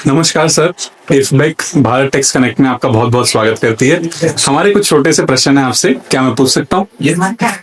नमस्कार sir, इफ्बेक Bharat takes connect में आपका बहुत बहुत स्वागत करती है। हमारे कुछ छोटे से प्रश्न है आपसे, क्या मैं पूछ सकता हूँ?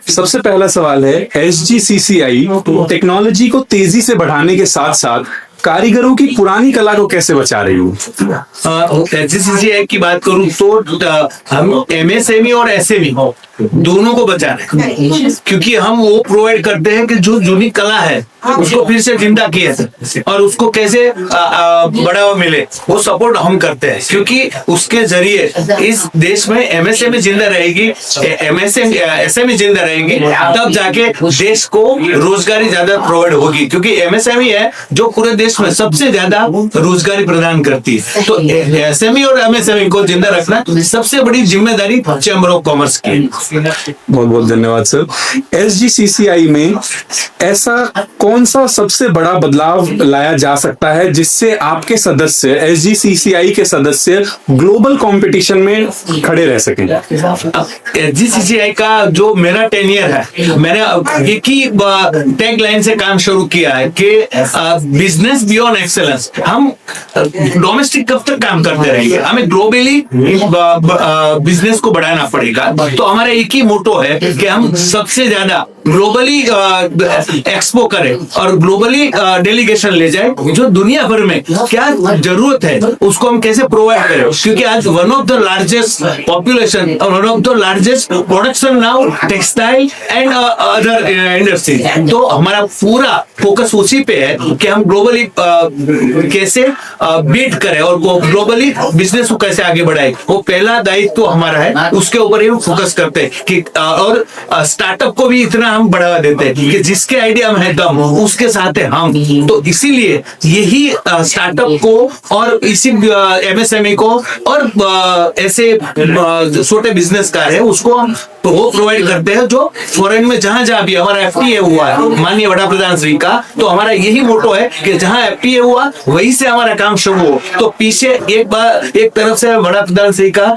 सबसे पहला सवाल है, SGCCI टेक्नोलॉजी को तेजी से बढ़ाने के साथ साथ कारीगरों की पुरानी कला को कैसे बचा रही हूँ? SGCCI की बात करूं तो हम MSME और SME दोनों को बचा रहे हैं, क्योंकि हम वो प्रोवाइड करते हैं कि जो जूनी कला है उसको फिर से जिंदा किया जाए और उसको कैसे बढ़ावा मिले, वो सपोर्ट हम करते हैं। क्योंकि उसके जरिए इस देश में MSME जिंदा रहेगी, SME जिंदा रहेगी, तब जाके देश को रोजगारी ज्यादा प्रोवाइड होगी। क्योंकि MSME है जो पूरे देश में सबसे ज्यादा रोजगारी प्रदान करती है। तो SME और MSME को जिंदा रखना सबसे बड़ी जिम्मेदारी चैम्बर ऑफ कॉमर्स की। बहुत बहुत धन्यवाद सर। SGCCI में ऐसा कौन सा सबसे बड़ा बदलाव लाया जा सकता है जिससे आपके सदस्य, SGCCI के सदस्य ग्लोबल कंपटीशन में खड़े रह सकें? SGCCI का जो मेरा टेनियर है, मैंने एक ही टैग लाइन से काम शुरू किया है कि बिजनेस बियॉन्ड एक्सेलेंस। हम डोमेस्टिक कब तक काम करते रहेंगे, हमें ग्लोबली बिजनेस को बढ़ाना पड़ेगा। तो हमारा एक ही मोटो है कि हम सबसे ज्यादा ग्लोबली एक्सपो करें और ग्लोबली डेलीगेशन ले जाए। जो दुनिया भर में क्या जरूरत है उसको हम कैसे प्रोवाइड करें, क्योंकि आज one of the largest population और one of the largest production now textile and other industry. तो हमारा पूरा फोकस उसी पे है कि हम ग्लोबली कैसे बीट करें और ग्लोबली बिजनेस को कैसे आगे बढ़ाए। वो पहला दायित्व तो हमारा है, उसके ऊपर ही हम फोकस करते हैं कि और स्टार्टअप को भी इतना हम बढ़ावा देते हैं कि जिसके आइडिया में है दम उसके साथ है हम। तो इसीलिए यही स्टार्टअप को और इसी MSME को और ऐसे छोटे बिजनेसकार है उसको हम तो वो प्रोवाइड करते हैं जो फॉरेन में जहां जहां भी हमारा FTA हुआ है माननीय वड़ा प्रधान श्री का। तो हमारा यही मोटो है कि जहां FTA हुआ वहीं से हमारा काम शुरू हो। तो पीछे एक तरफ से वड़ा प्रधान श्री का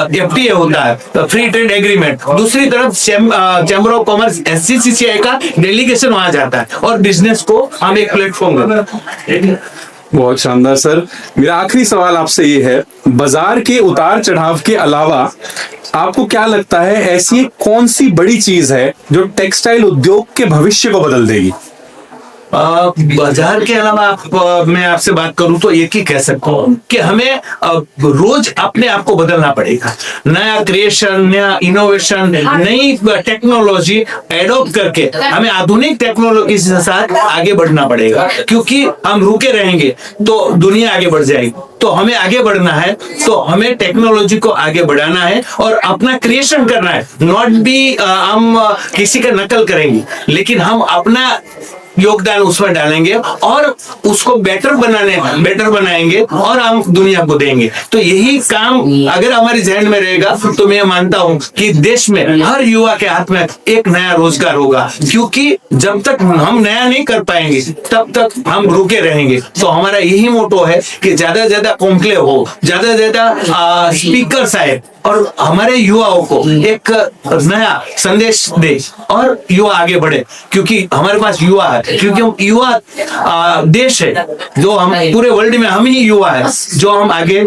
FTA होता है, फ्री ट्रेड एग्रीमेंट, दूसरी तरफ चैम्बर ऑफ कॉमर्स SGCCI का डेलीगेशन वहां जाता है और बिजनेस को हम एक प्लेटफॉर्म देते हैं। बहुत शानदार सर। मेरा आखिरी सवाल आपसे ये है, बाजार के उतार चढ़ाव के अलावा आपको क्या लगता है ऐसी कौन सी बड़ी चीज है जो टेक्सटाइल उद्योग के भविष्य को बदल देगी? बाजार के अलावा मैं आपसे बात करूं तो एक ही कह सकता हूं कि हमें रोज अपने आप को बदलना पड़ेगा। नया क्रिएशन, नया इनोवेशन, नई टेक्नोलॉजी एडॉप्ट करके हमें आधुनिक टेक्नोलॉजी के साथ आगे बढ़ना पड़ेगा। क्योंकि हम रुके रहेंगे तो दुनिया आगे बढ़ जाएगी। तो हमें आगे बढ़ना है तो हमें टेक्नोलॉजी को आगे बढ़ाना है और अपना क्रिएशन करना है। नॉट बी हम किसी का नकल करेंगे, लेकिन हम अपना योगदान उसमें डालेंगे और उसको बेटर बनाएंगे और हम दुनिया को देंगे। तो यही काम अगर हमारी जहन में रहेगा तो मैं मानता हूं कि देश में हर युवा के हाथ में एक नया रोजगार होगा। क्योंकि जब तक हम नया नहीं कर पाएंगे तब तक हम रुके रहेंगे। तो हमारा यही मोटो है कि ज्यादा से ज्यादा कॉन्क्लेव हो, ज्यादा से ज्यादा स्पीकर्स आए और हमारे युवाओं को एक नया संदेश दे और युवा आगे बढ़े। क्योंकि हमारे पास युवा है, क्योंकि हम युवा देश है, जो हम पूरे वर्ल्ड में हम ही युवा है, जो हम आगे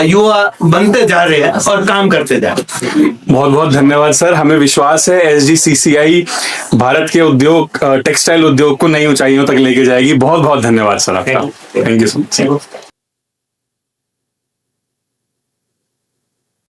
युवा बनते जा रहे हैं और काम करते जा रहे हैं। बहुत बहुत धन्यवाद सर। हमें विश्वास है SGCCI भारत के उद्योग, टेक्सटाइल उद्योग को नई ऊंचाइयों तक लेके जाएगी। बहुत बहुत धन्यवाद सर आपका। Thank you so much.